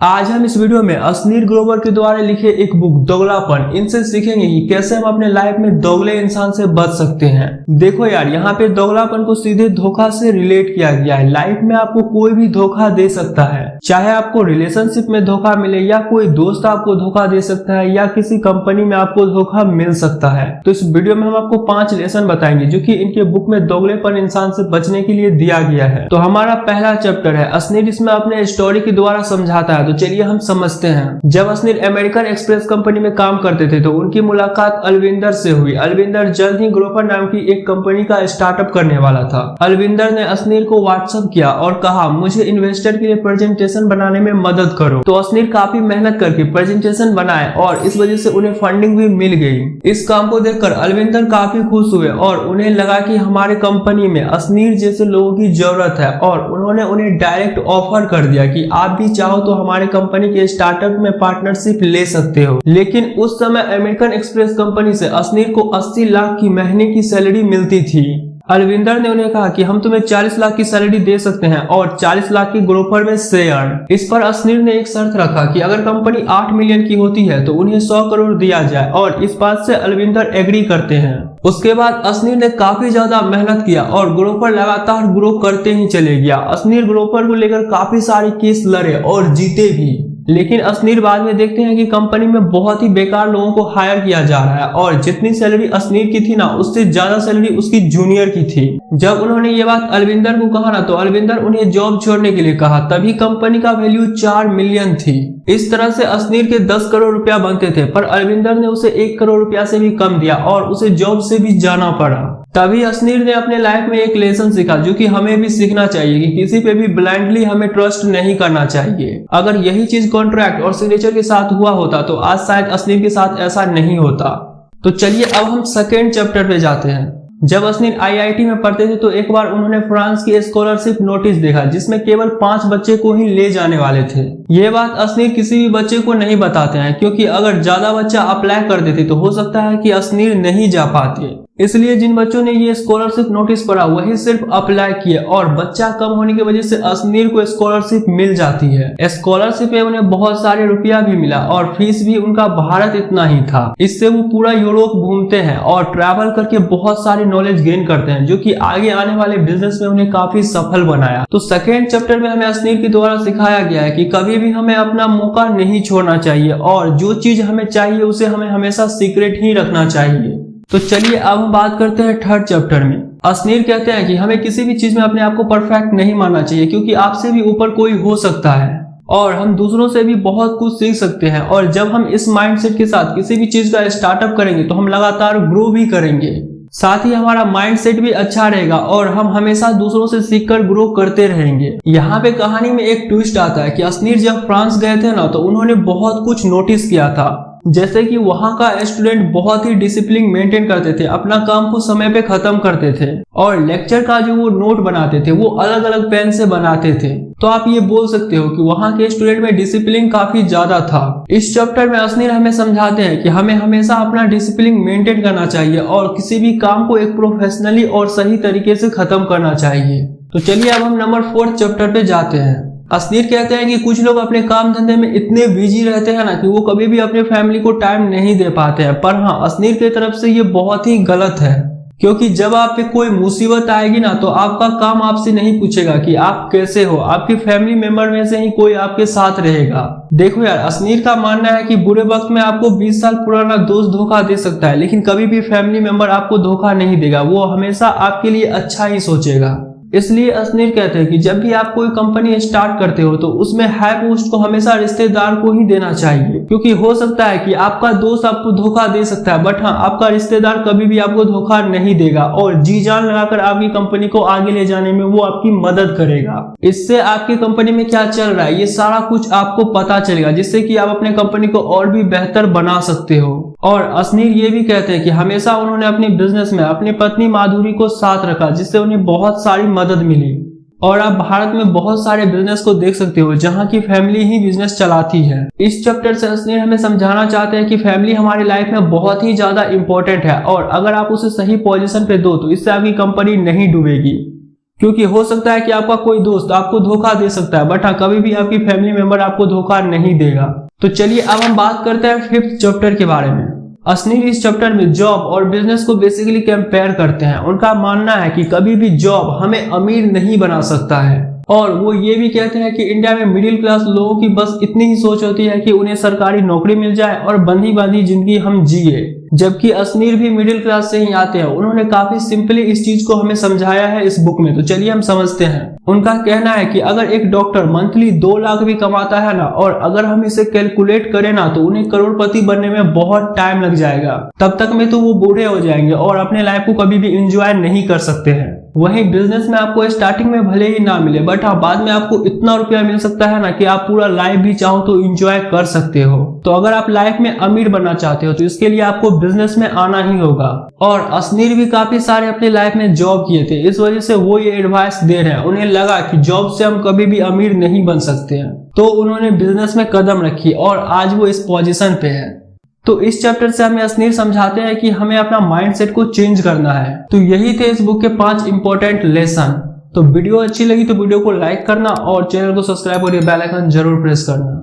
आज हम इस वीडियो में असनीर ग्रोवर के द्वारा लिखे एक बुक दोगलापन इनसे सीखेंगे कि कैसे हम अपने लाइफ में दोगले इंसान से बच सकते हैं। देखो यार, यहाँ पे दोगलापन को सीधे धोखा से रिलेट किया गया है। लाइफ में आपको कोई भी धोखा दे सकता है, चाहे आपको रिलेशनशिप में धोखा मिले या कोई दोस्त आपको धोखा दे सकता है या किसी कंपनी में आपको धोखा मिल सकता है। तो इस वीडियो में हम आपको 5 लेसन बताएंगे जो कि इनके बुक में दोगलेपन इंसान से बचने के लिए दिया गया है। तो हमारा पहला चैप्टर है असनीर, इसमें अपने स्टोरी के द्वारा समझाता है। तो चलिए हम समझते हैं। जब असनीर अमेरिकन एक्सप्रेस कंपनी में काम करते थे तो उनकी मुलाकात अलविंदर से हुई। अलविंदर जल्द ही ग्रोवर नाम की एक कंपनी का स्टार्टअप करने वाला था। अलविंदर ने असनीर को व्हाट्सएप किया और कहा, मुझे इन्वेस्टर के लिए प्रेजेंटेशन बनाने में मदद करो। तो असनीर काफी मेहनत करके प्रेजेंटेशन बनाए और इस वजह से उन्हें फंडिंग भी मिल गई। इस काम को देखकर अलविंदर काफी खुश हुए और उन्हें लगा कि हमारे कंपनी में असनीर जैसे लोगों की जरूरत है और उन्होंने उन्हें डायरेक्ट ऑफर कर दिया कि आप भी चाहो तो हमारे कंपनी के स्टार्टअप में पार्टनरशिप ले सकते हो। लेकिन उस समय अमेरिकन एक्सप्रेस कंपनी से असनीर को 80 लाख की महीने की सैलरी मिलती थी। अलविंदर ने उन्हें कहा कि हम तुम्हें 40 लाख की सैलरी दे सकते हैं और 40 लाख की ग्रोवर में शेयर। इस पर असनीर ने एक शर्त रखा कि अगर कंपनी 8 मिलियन की होती है तो उन्हें 100 करोड़ दिया जाए और इस बात से अलविंदर एग्री करते हैं। उसके बाद असनीर ने काफी ज्यादा मेहनत किया और ग्रोवर लगातार ग्रो करते ही चले गया। असनीर ग्रोवर को लेकर काफी सारे केस लड़े और जीते भी, लेकिन असनीर बाद में देखते हैं कि कंपनी में बहुत ही बेकार लोगों को हायर किया जा रहा है और जितनी सैलरी असनीर की थी ना, उससे ज्यादा सैलरी उसकी जूनियर की थी। जब उन्होंने ये बात अलविंदर को कहा ना, तो अलविंदर उन्हें जॉब छोड़ने के लिए कहा। तभी कंपनी का वैल्यू 4 मिलियन थी। इस तरह से असनीर के 10 करोड़ रुपया बनते थे, पर अलविंदर ने उसे 1 करोड़ रुपया से भी कम दिया और उसे जॉब से भी जाना पड़ा। तभी असनीर ने अपने लाइफ में एक लेसन सीखा जो कि हमें भी सीखना चाहिए कि किसी पे भी ब्लाइंडली हमें ट्रस्ट नहीं करना चाहिए। अगर यही चीज कॉन्ट्रैक्ट और सिग्नेचर के साथ हुआ होता तो आज शायद असनीर के साथ ऐसा नहीं होता। तो चलिए अब हम सेकेंड चैप्टर पे जाते हैं। जब असनीर आईआईटी में पढ़ते थे तो एक बार उन्होंने फ्रांस की स्कॉलरशिप नोटिस देखा जिसमें केवल 5 बच्चे को ही ले जाने वाले थे। ये बात असनीर किसी भी बच्चे को नहीं बताते हैं, क्योंकि अगर ज्यादा बच्चा अप्लाई कर देते तो हो सकता है कि असनीर नहीं जा पाते। इसलिए जिन बच्चों ने ये स्कॉलरशिप नोटिस पढ़ा वही सिर्फ अप्लाई किए और बच्चा कम होने की वजह से असनीर को स्कॉलरशिप मिल जाती है। स्कॉलरशिप में उन्हें बहुत सारे रुपया भी मिला और फीस भी उनका भारत इतना ही था। इससे वो पूरा यूरोप घूमते हैं और ट्रैवल करके बहुत सारे नॉलेज गेन करते हैं जो कि आगे आने वाले बिजनेस में उन्हें काफी सफल बनाया। तो सेकेंड चैप्टर में हमें असनीर के द्वारा सिखाया गया है कि कभी भी हमें अपना मौका नहीं छोड़ना चाहिए और जो चीज हमें चाहिए उसे हमें हमेशा सीक्रेट ही रखना चाहिए। तो चलिए अब हम बात करते हैं थर्ड चैप्टर में। असनीर कहते हैं कि हमें किसी भी चीज में अपने आप को परफेक्ट नहीं मानना चाहिए, क्योंकि आपसे भी ऊपर कोई हो सकता है और हम दूसरों से भी बहुत कुछ सीख सकते हैं। और जब हम इस माइंडसेट के साथ किसी भी चीज का स्टार्टअप करेंगे तो हम लगातार ग्रो भी करेंगे, साथ ही हमारा माइंडसेट भी अच्छा रहेगा और हम हमेशा दूसरों से सीखकर ग्रो करते रहेंगे। यहाँ पे कहानी में एक ट्विस्ट आता है कि असनीर जब फ्रांस गए थे ना, तो उन्होंने बहुत कुछ नोटिस किया था, जैसे कि वहाँ का स्टूडेंट बहुत ही डिसिप्लिन मेंटेन करते थे, अपना काम को समय पे खत्म करते थे और लेक्चर का जो वो नोट बनाते थे वो अलग अलग पेन से बनाते थे। तो आप ये बोल सकते हो कि वहाँ के स्टूडेंट में डिसिप्लिन काफी ज्यादा था। इस चैप्टर में असनीर हमें समझाते हैं कि हमें हमेशा अपना डिसिप्लिन मेंटेन करना चाहिए और किसी भी काम को एक प्रोफेशनली और सही तरीके से खत्म करना चाहिए। तो चलिए अब हम नंबर 4 चैप्टर पे जाते हैं। असनीर कहते हैं कि कुछ लोग अपने काम धंधे में इतने बिजी रहते हैं ना कि वो कभी भी अपने फैमिली को टाइम नहीं दे पाते हैं। पर हाँ, असनीर की तरफ से ये बहुत ही गलत है, क्योंकि जब आप पे कोई मुसीबत आएगी ना तो आपका काम आपसे नहीं पूछेगा कि आप कैसे हो, आपके फैमिली मेंबर में से ही कोई आपके साथ रहेगा। देखो यार, असनीर का मानना है कि बुरे वक्त में आपको 20 साल पुराना दोस्त धोखा दे सकता है, लेकिन कभी भी फैमिली मेंबर आपको धोखा नहीं देगा। वो हमेशा आपके लिए अच्छा ही सोचेगा। इसलिए असनीर कहते हैं कि जब भी आप कोई कंपनी स्टार्ट करते हो तो उसमें हाई पोस्ट को हमेशा रिश्तेदार को ही देना चाहिए, क्योंकि हो सकता है कि आपका दोस्त आपको धोखा दे सकता है, बट हाँ, आपका रिश्तेदार कभी भी आपको धोखा नहीं देगा और जी जान लगाकर आपकी कंपनी को आगे ले जाने में वो आपकी मदद करेगा। इससे आपकी कंपनी में क्या चल रहा है ये सारा कुछ आपको पता चलेगा, जिससे कि आप अपने कंपनी को और भी बेहतर बना सकते हो। और असनीर ये भी कहते हैं कि हमेशा उन्होंने अपने बिजनेस में अपनी पत्नी माधुरी को साथ रखा, जिससे उन्हें बहुत सारी मदद मिली। और आप भारत में बहुत सारे बिजनेस को देख सकते हो जहां की फैमिली ही बिजनेस चलाती है। इस चैप्टर से असनीर हमें समझाना चाहते हैं कि फैमिली हमारी लाइफ में बहुत ही ज्यादा इंपॉर्टेंट है और अगर आप उसे सही पोजीशन पे दो तो इससे आपकी कंपनी नहीं डूबेगी, क्योंकि हो सकता है कि आपका कोई दोस्त आपको धोखा दे सकता है, बट हाँ कभी भी आपकी फैमिली मेंबर आपको धोखा नहीं देगा। तो चलिए अब हम बात करते हैं 5th चैप्टर के बारे में। असनीर इस चैप्टर में जॉब और बिजनेस को बेसिकली कंपेयर करते हैं। उनका मानना है कि कभी भी जॉब हमें अमीर नहीं बना सकता है, और वो ये भी कहते हैं कि इंडिया में मिडिल क्लास लोगों की बस इतनी ही सोच होती है कि उन्हें सरकारी नौकरी मिल जाए और बंधी बांधी जिंदगी हम जिए। जबकि असनीर भी मिडिल क्लास से ही आते हैं। उन्होंने काफी सिंपली इस चीज को हमें समझाया है इस बुक में, तो चलिए हम समझते हैं। उनका कहना है कि अगर एक डॉक्टर मंथली 2 लाख भी कमाता है ना, और अगर हम इसे कैलकुलेट करें ना, तो उन्हें करोड़पति बनने में बहुत टाइम लग जाएगा। तब तक में तो वो बूढ़े हो जाएंगे और अपने लाइफ को कभी भी एंजॉय नहीं कर सकते हैं। वहीं बिजनेस में आपको स्टार्टिंग में भले ही ना मिले, बट हाँ बाद में आपको इतना रुपया मिल सकता है ना कि आप पूरा लाइफ भी चाहो तो एंजॉय कर सकते हो। तो अगर आप लाइफ में अमीर बनना चाहते हो तो इसके लिए आपको बिजनेस में आना ही होगा। और असनीर भी काफी सारे अपने लाइफ में जॉब किए थे, इस वजह से वो ये एडवाइस दे रहे हैं। उन्हें लगा कि जॉब से हम कभी भी अमीर नहीं बन सकते हैं, तो उन्होंने बिजनेस में कदम रखी और आज वो इस पोजीशन पे है। तो इस चैप्टर से हमें असनीर समझाते हैं कि हमें अपना माइंडसेट को चेंज करना है। तो यही थे इस बुक के 5 इंपॉर्टेंट लेसन। तो वीडियो अच्छी लगी तो वीडियो को लाइक करना और चैनल को सब्सक्राइब और बेल आइकन जरूर प्रेस करना।